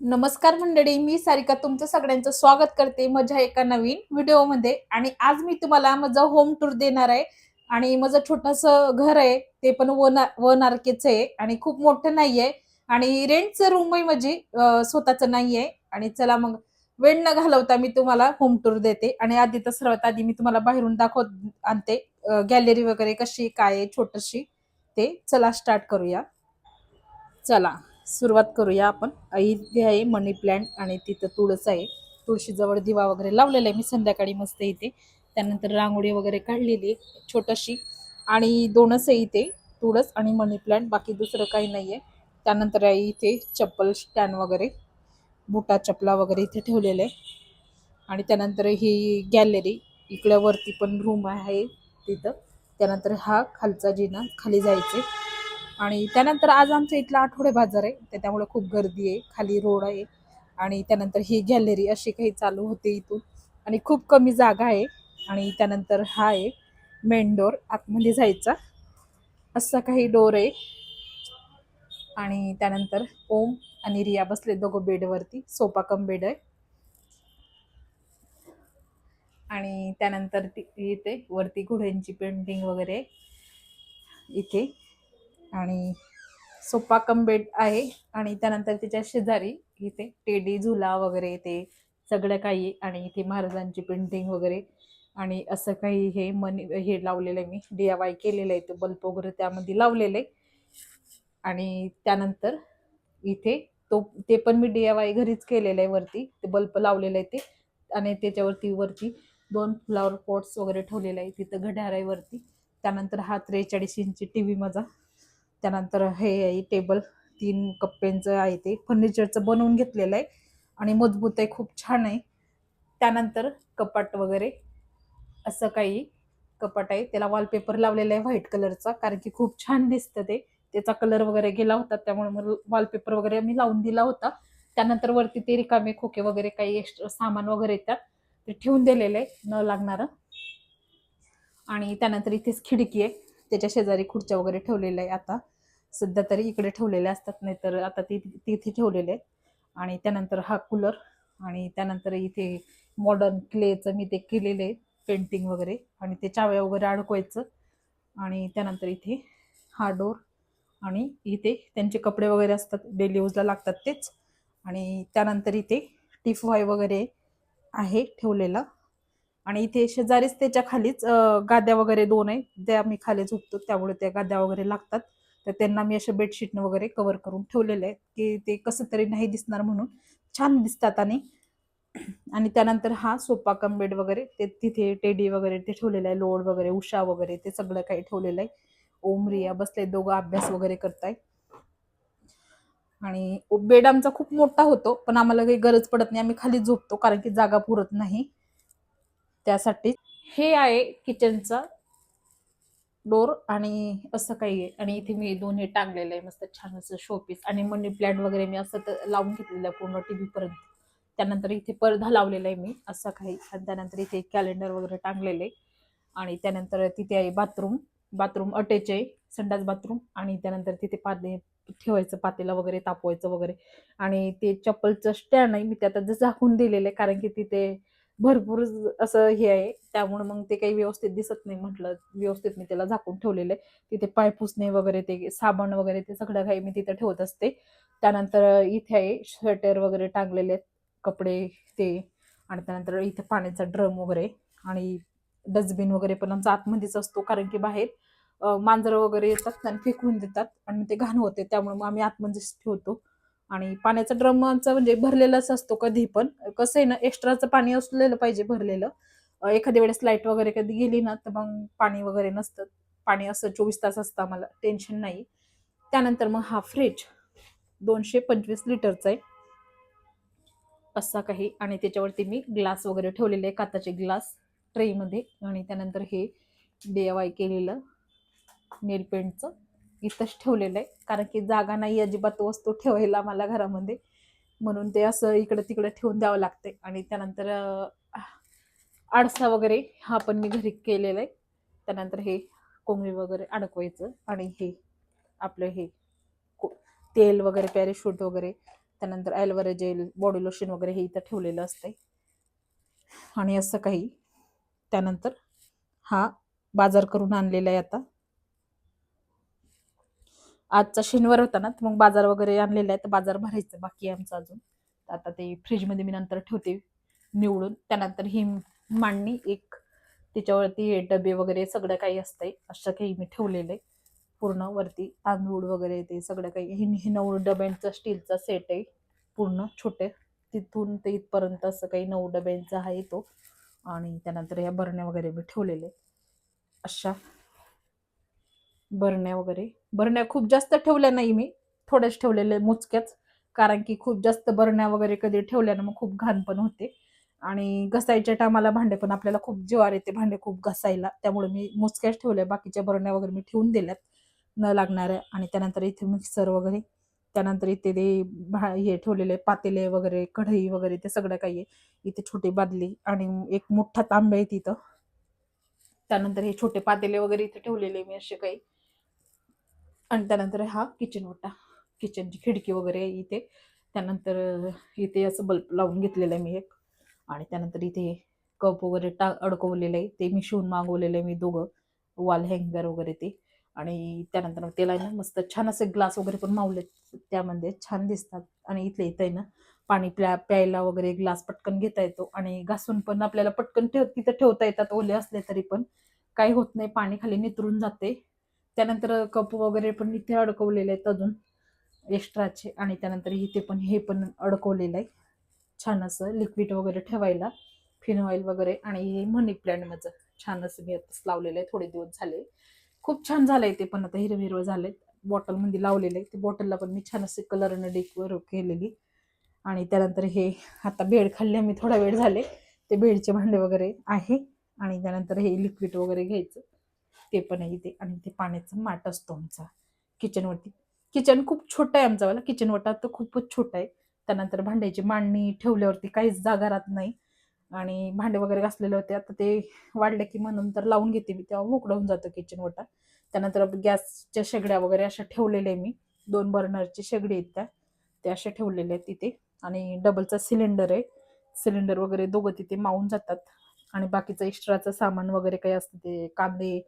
नमस्कार मंडळी, मी सारिका तुमचं सगळ्यांचं स्वागत करते माझ्या एका नवीन व्हिडिओमध्ये. आणि आज मी तुम्हाला माझं होम टूर देणार आहे. आणि माझं छोटंसं घर आहे, ते पण वन आरकेचं आहे आणि खूप मोठं नाहीये. आणि रेंटचं रूम आहे माझी, स्वतःचं नाहीये. आणि चला मग वेळ न घालवता मी तुम्हाला होम टूर देते. आणि आधी तर सर्वात आधी मी तुम्हाला बाहेरून दाखवत आणते गॅलरी वगैरे कशी काय आहे छोटशी ते. चला स्टार्ट करूया. चला सुरुवात करूया आपण. इथे आहे मनी प्लांट आणि तिथं तुळस आहे. तुळशीजवळ दिवा वगैरे लावलेला आहे मी संध्याकाळी मस्त इथे. त्यानंतर रांगोळी वगैरे काढलेली छोटशी. आणि दोनच आहे इथे, तुळस आणि मनी प्लांट, बाकी दुसरं काही नाहीये. त्यानंतर आहे इथे चप्पल स्टँड वगैरे, बुटा चपला वगैरे इथे ठेवलेले आहे. आणि त्यानंतर ही गॅलरी, इकडे वरती पण रूम आहे तिथं. त्यानंतर हा खालचा जिना, खाली जायचे. आणि त्यानंतर आज आमच्या इथला आठवडे बाजार आहे, त्याच्यामुळे खूप गर्दी आहे, खाली रोड आहे. आणि त्यानंतर ही गॅलरी अशी काही चालू होते इथून. आणि खूप कमी जागा आहे. आणि त्यानंतर हा आहे मेन डोर, आतमध्ये जायचा असा काही डोर आहे. आणि त्यानंतर ओम आणि रिया बसले दोघं बेडवरती, सोफा कम बेड आहे. आणि त्यानंतर इथे वरती घोड्यांची पेंटिंग वगैरे इथे. आणि सोफा कम बेड आहे. आणि त्यानंतर त्याच्या शेजारी इथे टेडी झुला वगैरे ते सगळं काही. आणि इथे महाराजांची पेंटिंग वगैरे. आणि असं काही हे हे लावलेलं आहे, मी DIY केलेलं आहे, ते बल्ब वगैरे त्यामध्ये लावलेलं आहे. आणि त्यानंतर इथे ते पण मी DIY घरीच केलेलं आहे, वरती ते बल्ब लावलेलं आहे ते. आणि त्याच्यावरती वरती 2 फ्लॉवर पॉट्स वगैरे ठेवलेले आहे, तिथं घड्याळ आहे वरती. त्यानंतर हा 43 इंची टीव्ही माझा. त्यानंतर हे आहे टेबल, 3 कप्प्यांचं आहे, ते फर्निचरचं बनवून घेतलेलं आहे. आणि मजबूत आहे, खूप छान आहे. त्यानंतर कपाट वगैरे असं काही कपाट आहे, त्याला वॉलपेपर लावलेला आहे व्हाईट कलरचा, कारण की खूप छान दिसतं ते. त्याचा कलर वगैरे गेला होता, त्यामुळे मग वॉलपेपर वगैरे मी लावून दिला होता. त्यानंतर वरती ते रिकामे खोके वगैरे काही एक्स्ट्रा सामान वगैरे येतात ते ठेवून दिलेलं आहे न लागणार. आणि त्यानंतर इथेच खिडकी आहे, त्याच्या शेजारी खुर्च्या वगैरे ठेवलेल्या आहे. आता सध्या तरी इकडे ठेवलेले असतात, नाही तर आता तिथे ठेवलेले आहेत. आणि त्यानंतर हा कूलर. आणि त्यानंतर इथे मॉडर्न क्लेचं मी ते केलेलं आहे पेंटिंग वगैरे. आणि ते चाव्या वगैरे अडकवायचं. आणि त्यानंतर इथे हा डोर. आणि इथे त्यांचे कपडे वगैरे असतात, डेली यूजला लागतात तेच. आणि त्यानंतर इथे टिफॉय वगैरे आहे ठेवलेला. आणि इथे शेजारीच त्याच्या खालीच गाद्या वगैरे 2 आहे, त्या मी खाली झोपतो, त्यामुळे त्या गाद्या वगैरे लागतात. तर त्यांना मी अशा बेडशीटनं वगैरे कव्हर करून ठेवलेलं आहे, की ते कसं तरी नाही दिसणार म्हणून, छान दिसतात. आणि त्यानंतर हा सोफा कम बेड वगैरे, ते तिथे टेडी वगैरे ते ठेवलेलं आहे, लोड वगैरे, उषा वगैरे ते सगळं काही ठेवलेलं आहे. ओम रिया बसले, दोघं अभ्यास वगैरे करताय. आणि बेड आमचा खूप मोठा होतो, पण आम्हाला काही गरज पडत नाही, आम्ही खाली झोपतो, कारण की जागा पुरत नाही त्यासाठी. हे आहे किचनचा डोर. आणि असं काही आहे. आणि इथे मी दोन्ही टांगलेलं आहे मस्त छान असं शोपीस. आणि मनी प्लांट वगैरे मी असं लावून घेतलेलं आहे पूर्ण टीव्ही पर्यंत. त्यानंतर इथे पडदा लावलेला आहे मी असं काही. आणि त्यानंतर इथे कॅलेंडर वगैरे टांगलेले. आणि त्यानंतर तिथे आहे बाथरूम. बाथरूम अटॅच आहे, संडास बाथरूम. आणि त्यानंतर तिथे ठेवायचं पातेला वगैरे, तापवायचं वगैरे. आणि ते चप्पलचं स्टँड आहे, मी ते आता झाकून दिलेलं आहे, कारण की तिथे भरपूर असं हे आहे, त्यामुळे मग ते काही व्यवस्थित दिसत नाही, म्हटलं व्यवस्थित मी त्याला झाकून ठेवलेलं आहे. तिथे पाय पुसणे वगैरे, ते साबण वगैरे, ते सगळं काही मी तिथे ठेवत असते. त्यानंतर इथे आहे स्वेटर वगैरे टांगलेले आहेत, कपडे ते. आणि त्यानंतर इथे पाण्याचा ड्रम वगैरे. आणि डस्टबिन वगैरे पण आमचा आतमध्येच असतो, कारण की बाहेर मांजरं वगैरे येतात आणि फेकून देतात आणि ते घाण होते, त्यामुळे मग आम्ही आतमध्येच ठेवतो. आणि पाण्याचा ड्रम आमचा म्हणजे भरलेलाच असतो कधी पण. कसं आहे ना, एक्स्ट्राचं पाणी असलेलं पाहिजे भरलेलं. एखाद्या वेळेस लाईट वगैरे कधी गेली ना, तर मग पाणी वगैरे नसतं. पाणी असं 24 तास असतं, आम्हाला टेन्शन नाही. त्यानंतर मग हा फ्रीज 225 लिटरचा आहे असा काही. आणि त्याच्यावरती मी ग्लास वगैरे ठेवलेले आहे, काचाचे ग्लास ट्रेमध्ये. आणि त्यानंतर हे DIY केलेलं नेल पेंटचं इथंच ठेवलेलं आहे, कारण की जागा नाही अजिबात वस्तू ठेवायला मला घरामध्ये, म्हणून ते असं इकडे तिकडे ठेवून द्यावं लागते. आणि त्यानंतर आडसा वगैरे हा पण मी घरी केलेला आहे. त्यानंतर हे कोंबडी वगैरे अडकवायचं. आणि हे आपलं हे तेल वगैरे, पॅरेशूट वगैरे त्यानंतर ॲलोवेरा जेल, बॉडी लोशन वगैरे हे इथं ठेवलेलं असतंय. आणि असं काही. त्यानंतर हा बाजार करून आणलेला आहे आता. आजचा शनिवार होता ना, तर मग बाजार वगैरे आणलेला आहे, तर बाजार भरायचं बाकी आहे आमचं अजून. आता ते फ्रीजमध्ये मी नंतर ठेवते निवडून. त्यानंतर ही मांडणी एक, त्याच्यावरती हे डबे वगैरे सगळं काही असतंय, असं काही मी ठेवलेलं आहे. पूर्ण वरती तांदूळ वगैरे ते सगळं काही. हे 9 डब्यांचा स्टीलचा सेट आहे पूर्ण छोटे, तिथून ते इथपर्यंत असं काही 9 डब्यांचा आहे तो. आणि त्यानंतर या बरण्या वगैरे मी ठेवलेले अशा बरण्या खूप जास्त ठेवल्या नाही मी, थोड्याच ठेवलेल्या मोजक्याच. कारण की खूप जास्त बरण्या वगैरे कधी ठेवल्यानं मग खूप घाण पण होते. आणि घसायच्या टायमाला भांडे पण आपल्याला खूप जीवावर येते भांडे खूप घसायला. त्यामुळे मी मोजक्याच ठेवल्या. बाकीच्या बरण्या वगैरे मी ठेवून दिल्यात न लागणाऱ्या. आणि त्यानंतर इथे मिक्सर वगैरे, त्यानंतर इथे ते हे ठेवलेले पातेले वगैरे, कढई वगैरे ते सगळं काही आहे. इथे छोटी बादली आणि एक मोठा तांब्या आहे तिथं. त्यानंतर हे छोटे पातेले वगैरे इथे ठेवलेले मी असे काही. आणि त्यानंतर हा किचन ओटा, किचनची खिडकी वगैरे इथे. त्यानंतर इथे असं बल्ब लावून घेतलेलं आहे मी एक. आणि त्यानंतर इथे कप वगैरे अडकवलेलं आहे, ते मी शिवून मागवलेलं आहे मी दोघं वॉल हँगर वगैरे ते. आणि त्यानंतर त्याला ना मस्त छान असे ग्लास वगैरे पण मावलेत, त्यामध्ये छान दिसतात. आणि इथले इथं आहे ना पाणी प्यायला वगैरे ग्लास पटकन घेता येतो. आणि घासून पण आपल्याला पटकन तिथं ठेवता येतात, ओले असले तरी पण काही होत नाही, पाणी खाली नितरून जाते. त्यानंतर कप वगैरे पण इथे अडकवलेले आहेत अजून एक्स्ट्राचे. आणि त्यानंतर इथे पण हे पण अडकवलेलं आहे छान असं लिक्विड वगैरे ठेवायला, फिनॉईल वगैरे. आणि हे मनी प्लॅन्ट माझं छान असं मी आताच लावलेलं आहे, थोडे दिवस झाले. खूप छान झालंय ते पण, आता हिरवं हिरवं झालंय. बॉटलमध्ये लावलेलं आहे ते, बॉटलला पण मी छान असे कलरनं डेकोर केलेली. आणि त्यानंतर हे आता बेड खाल्ले मी थोडा वेळ झाले, ते बेडचे भांडे वगैरे आहे. आणि त्यानंतर हे लिक्विड वगैरे घ्यायचं ते पण आहे इथे. आणि ते पाण्याचा माठ असतो आमचा किचनवरती. किचन खूप छोटं आहे आमचावाला, किचन वटा तर खूपच छोटा आहे. त्यानंतर भांड्याची मांडणी ठेवल्यावरती काहीच जागा राहत नाही. आणि भांडे वगैरे घासलेले होते, आता ते वाढले की म्हणून तर लावून घेते मी, तेव्हा मोकळं होऊन जातं किचन वटा. त्यानंतर गॅसच्या शेगड्या वगैरे अशा ठेवलेल्या आहे मी, 2 बर्नरची शेगडी आहेत त्या अशा ठेवलेल्या आहेत तिथे. आणि डबलचा सिलेंडर आहे, सिलेंडर वगैरे दोघं तिथे मावून जातात. आणि बाकीचं एक्स्ट्राचं सामान वगैरे काही असतं ते कांदे,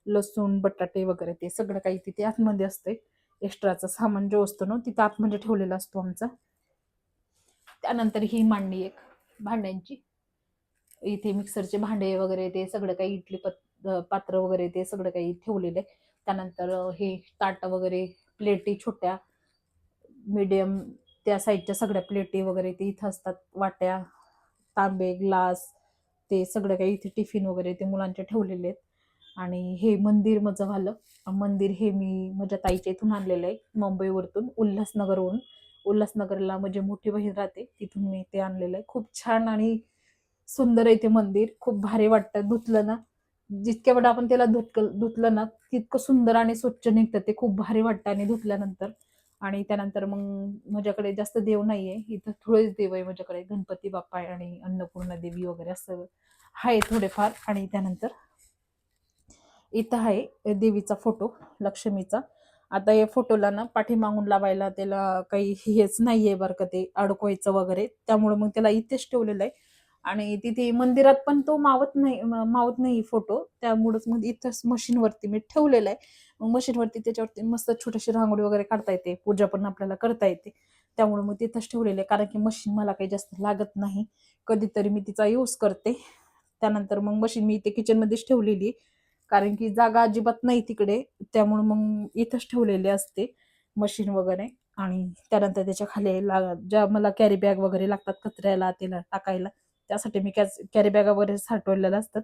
लसूण, बटाटे वगैरे ते सगळं काही तिथे आतमध्ये असते. एक्स्ट्राचं सामान जो असतो ना तिथं आतमध्ये ठेवलेला असतो आमचा. त्यानंतर ही मांडणी एक भांड्यांची, इथे मिक्सरचे भांडे वगैरे ते सगळं काही, इडली पात्र वगैरे ते सगळं काही ठेवलेलं आहे. त्यानंतर हे ताट वगैरे, प्लेटी छोट्या मीडियम त्या साईडच्या सगळ्या प्लेटी वगैरे ते इथं असतात. वाट्या, तांबे, ग्लास ते सगळं काही इथे, टिफिन वगैरे ते मुलांचे ठेवलेले आहेत. आणि हे मंदिर माझं झालं. मंदिर हे मी माझ्या ताईच्या इथून आणलेलं आहे, मुंबईवरतून, उल्हासनगरवरून. उल्हासनगरला माझी मोठी बहीण राहते, तिथून मी ते आणलेलं आहे. खूप छान आणि सुंदर आहे ते मंदिर, खूप भारी वाटतं. धुतलं ना, जितक्या वेळा आपण त्याला धुतलं ना तितकं सुंदर आणि स्वच्छ निघतं ते, खूप भारी वाटतं आणि धुतल्यानंतर. आणि त्यानंतर मग माझ्याकडे जास्त देव नाहीये इथं, थोडेच देव आहे माझ्याकडे, गणपती बाप्पा आणि अन्नपूर्णा देवी वगैरे असं आहे थोडेफार. आणि त्यानंतर इथं आहे देवीचा फोटो, लक्ष्मीचा. आता या फोटोला ना पाठीमागून लावायला त्याला काही हेच नाहीये बरं का, ते अडकवायचं वगैरे, त्यामुळे मग त्याला इथेच ठेवलेलं आहे. आणि तिथे मंदिरात पण तो मावत नाही फोटो, त्यामुळेच मग इथंच मशीनवरती मी ठेवलेला आहे. मग मशीनवरती त्याच्यावरती मस्त छोटीशी रांगोळी वगैरे काढता येते, पूजा पण आपल्याला करता येते. त्यामुळे मग तिथंच ठेवलेलं आहे, कारण की मशीन मला काही जास्त लागत नाही, कधीतरी मी तिचा यूज करते. त्यानंतर मग मशीन मी इथे किचनमध्येच ठेवलेली, कारण की जागा अजिबात नाही तिकडे, त्यामुळे मग इथंच ठेवलेले असते मशीन वगैरे. आणि त्यानंतर त्याच्या खाली ज्या मला कॅरी बॅग वगैरे लागतात कचऱ्याला त्याला टाकायला, त्यासाठी मी कॅरी बॅग वगैरे साठवलेल्या असतात,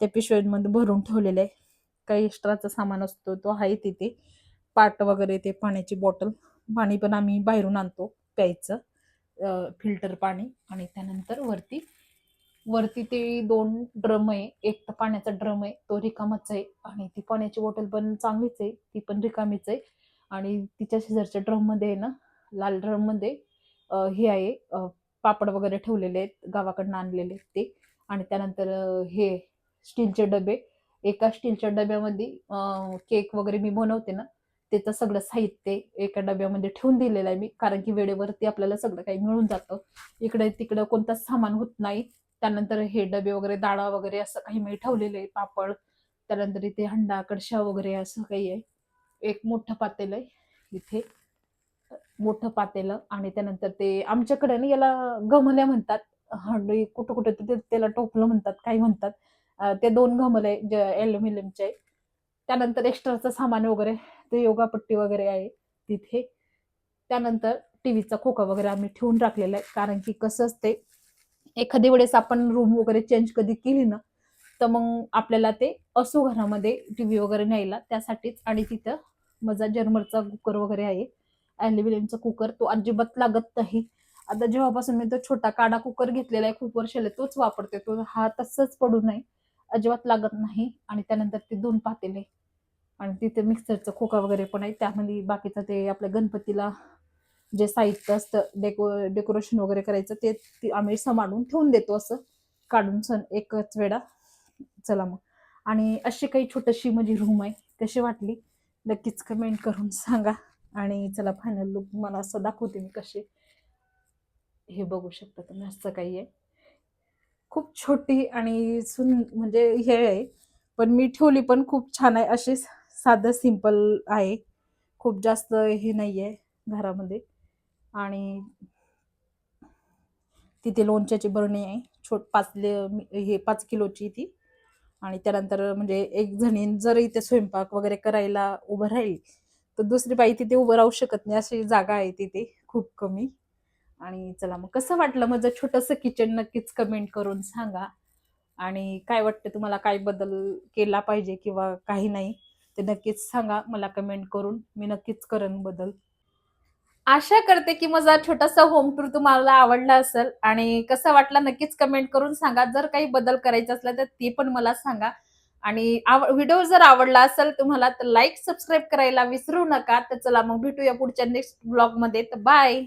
त्या पिशव्यांमध्ये भरून ठेवलेले आहे. काही एक्स्ट्राचा सामान असतो तो आहे तिथे, पाट वगैरे ते, पाण्याची बॉटल, पाणी पण आम्ही बाहेरून आणतो प्यायचं, फिल्टर पाणी. आणि त्यानंतर वरती ते 2 ड्रम आहे, एक तर पाण्याचा ड्रम आहे तो रिकामाच आहे, आणि ती पाण्याची बॉटल पण चांगलीच आहे, ती पण रिकामीच आहे. आणि तिच्या शेजारच्या ड्रम मध्ये आहे ना, लाल ड्रम मध्ये हे आहे, पापड वगैरे ठेवलेले आहेत, गावाकडनं आणलेले ते. आणि त्यानंतर हे स्टीलचे डबे, एका स्टीलच्या डब्यामध्ये केक वगैरे मी बनवते ना, त्याचं सगळं साहित्य एका डब्यामध्ये ठेवून दिलेलं आहे मी, कारण की वेळेवरती आपल्याला सगळं काही मिळून जातं. इकडे तिकडं कोणताच सामान होत नाही. त्यानंतर हे डबे वगैरे, डाळा वगैरे असं काही मी ठेवलेलं आहे, पापड. त्यानंतर इथे हंडा, कळशा वगैरे असं काही आहे. एक मोठं पातेलं आहे इथे, मोठं पातेलं. आणि त्यानंतर ते आमच्याकडे ना याला गमल्या म्हणतात. हंडी कुठं कुठं ते त्याला टोपलं म्हणतात, काही म्हणतात. ते 2 गमले जे ॲल्युमिनियमचे आहे. त्यानंतर एक्स्ट्राचं सामान वगैरे, ते योगापट्टी वगैरे आहे तिथे. त्यानंतर टीव्हीचा खोका वगैरे आम्ही ठेवून टाकलेला आहे, कारण की कसं असते, एखाद्या वेळेस आपण रूम वगैरे चेंज कधी केली ना, तर मग आपल्याला ते असो घरामध्ये टीव्ही वगैरे न्यायला त्यासाठीच. आणि तिथं माझा जर्मरचा कुकर वगैरे आहे, ॲल्युमिनियमचा कुकर, तो अजिबात लागत नाही. आता जेव्हापासून मी तो छोटा काडा कुकर घेतलेला आहे, खूप वर्ष झाले तोच वापरते. तो हा तसंच पडू नये, अजिबात लागत नाही. आणि त्यानंतर ते 2 पातेले आणि तिथे मिक्सरचा खोका वगैरे पण आहे. त्यामध्ये बाकीचं ते आपल्या गणपतीला जे साहित्य असतं डेकोरेशन वगैरे करायचं, ते आम्ही सांभाळून ठेवून देतो असं काढून सण एकच वेळा. चला मग, आणि अशी काही छोटीशी माझी रूम आहे. कशी वाटली नक्कीच कमेंट करून सांगा. आणि चला फायनल लुक मला असं दाखवते मी कशी. हे बघू शकता तुम्ही, असं काही आहे. खूप छोटी आणि म्हणजे हे आहे, पण मी ठेवली पण खूप छान आहे. अशी साधं सिंपल आहे, खूप जास्त हे नाहीये घरामध्ये. आणि तिथे लोणच्याची बरणी आहे, 5 किलोची ती. आणि त्यानंतर म्हणजे एक जणी जर इथे स्वयंपाक वगैरे करायला उभं राहील, तर दुसरी बाई तिथे उभं राहू शकत नाही, अशी जागा आहे तिथे खूप कमी. आणि चला मग, कसं वाटलं माझं छोटंसं किचन नक्कीच कमेंट करून सांगा. आणि काय वाटतं तुम्हाला, काय बदल केला पाहिजे किंवा काही नाही, ते नक्कीच सांगा मला कमेंट करून. मी नक्कीच करेन बदल. आशा करते की माझा छोटासा होम टूर तुम्हाला आवडला असेल, आणि कसं वाटलं नक्कीच कमेंट करून सांगा. जर काही बदल करायचे असला तर ते पण मला सांगा. आणि व्हिडिओ जर आवडला असेल तुम्हाला, तर लाईक, सबस्क्राईब करायला विसरू नका. तर चला मग भेटूया पुढच्या नेक्स्ट ब्लॉगमध्ये. तर बाय.